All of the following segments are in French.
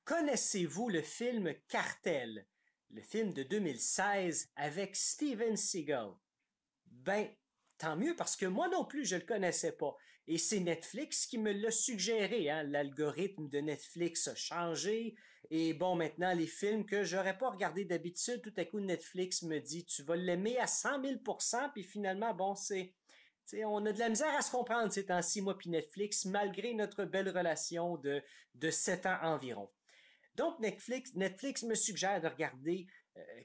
Connaissez-vous le film Cartel, le film de 2016 avec Steven Seagal? Ben, tant mieux parce que moi non plus je le connaissais pas. Et c'est Netflix qui me l'a suggéré, hein. L'algorithme de Netflix a changé. Et bon, maintenant, les films que j'aurais pas regardé d'habitude, tout à coup Netflix me dit tu vas l'aimer à 100 000 puis finalement, bon, t'sais, on a de la misère à se comprendre ces temps-ci, moi puis Netflix, malgré notre belle relation de 7 ans environ. Donc, Netflix me suggère de regarder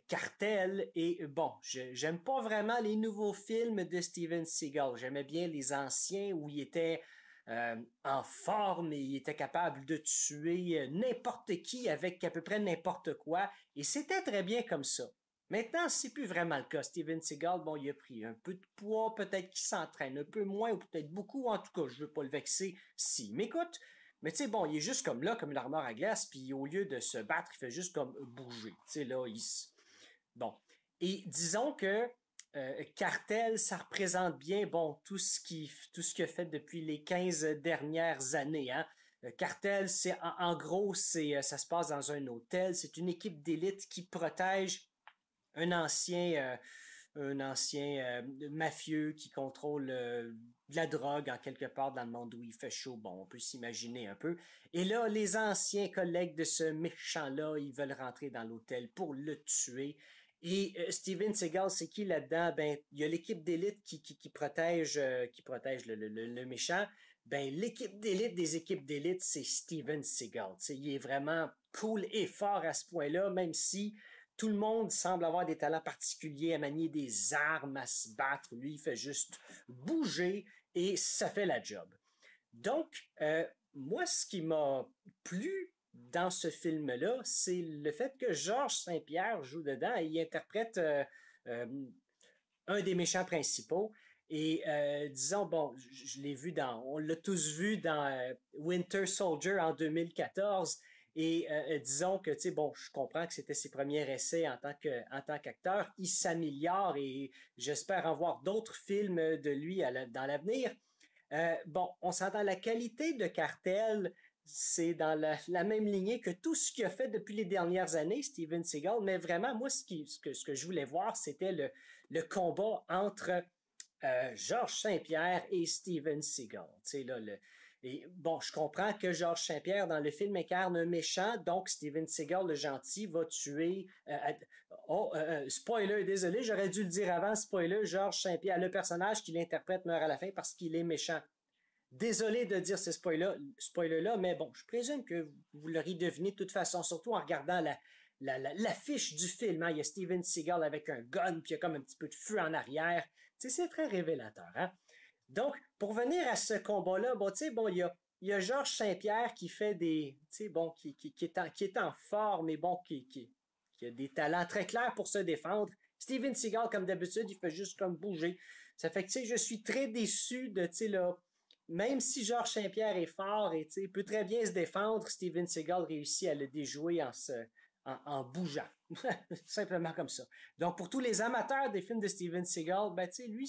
Cartel et bon, j'aime pas vraiment les nouveaux films de Steven Seagal. J'aimais bien les anciens où il était en forme et il était capable de tuer n'importe qui avec à peu près n'importe quoi et c'était très bien comme ça. Maintenant, c'est plus vraiment le cas. Steven Seagal, bon, il a pris un peu de poids, peut-être qu'il s'entraîne un peu moins ou peut-être beaucoup. En tout cas, je veux pas le vexer s'il m'écoute. Mais tu sais, bon, il est juste comme là, comme une armoire à glace, puis au lieu de se battre, il fait juste comme bouger. Tu sais, là, Bon. Et disons que Cartel, ça représente bien, bon, tout ce qu'il a fait depuis les 15 dernières années, hein. Cartel, en gros, ça se passe dans un hôtel. C'est une équipe d'élite qui protège un ancien, mafieux qui contrôle de la drogue en quelque part dans le monde où il fait chaud. Bon, on peut s'imaginer un peu. Et là, les anciens collègues de ce méchant-là, ils veulent rentrer dans l'hôtel pour le tuer. Et Steven Seagal, c'est qui là-dedans? Ben, il y a l'équipe d'élite qui protège, le méchant. Ben, l'équipe d'élite des équipes d'élite, c'est Steven Seagal. T'sais, il est vraiment cool et fort à ce point-là, même si tout le monde semble avoir des talents particuliers à manier des armes, à se battre. Lui, il fait juste bouger et ça fait la job. Donc, moi, ce qui m'a plu dans ce film-là, c'est le fait que Georges Saint-Pierre joue dedans et il interprète un des méchants principaux. Et disons, bon, je l'ai vu on l'a tous vu dans Winter Soldier en 2014. Et disons que, tu sais, bon, je comprends que c'était ses premiers essais en tant qu'acteur. Il s'améliore et j'espère en voir d'autres films de lui dans l'avenir. Bon, on s'entend, la qualité de Cartel, c'est dans la même lignée que tout ce qu'il a fait depuis les dernières années, Steven Seagal. Mais vraiment, moi, ce que je voulais voir, c'était le combat entre Georges Saint-Pierre et Steven Seagal. Tu sais, là, et bon, je comprends que Georges Saint-Pierre, dans le film, incarne un méchant, donc Steven Seagal, le gentil, va tuer... spoiler, désolé, j'aurais dû le dire avant, spoiler, Georges Saint-Pierre, le personnage qu'il interprète meurt à la fin parce qu'il est méchant. Désolé de dire ce spoiler-là, mais bon, je présume que vous l'aurez deviné de toute façon, surtout en regardant l'affiche du film. Hein. Il y a Steven Seagal avec un gun, puis il y a comme un petit peu de feu en arrière. Tu sais, c'est très révélateur. Hein? Donc, pour venir à ce combat-là, bon, tu sais, bon, il y a Georges Saint-Pierre qui fait tu sais, bon, qui est en forme, mais bon, qui a des talents très clairs pour se défendre. Steven Seagal, comme d'habitude, il fait juste comme bouger. Ça fait que, tu sais, je suis très déçu de, tu sais, là, même si Georges Saint-Pierre est fort et, tu sais, peut très bien se défendre, Steven Seagal réussit à le déjouer en bougeant. Simplement comme ça. Donc, pour tous les amateurs des films de Steven Seagal, ben, tu sais, lui,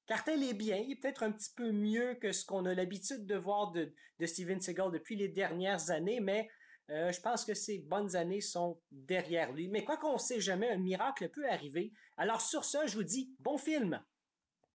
Cartel est bien, il est peut-être un petit peu mieux que ce qu'on a l'habitude de voir de Steven Seagal depuis les dernières années, mais je pense que ces bonnes années sont derrière lui. Mais quoi qu'on sait jamais, un miracle peut arriver. Alors sur ça, je vous dis bon film!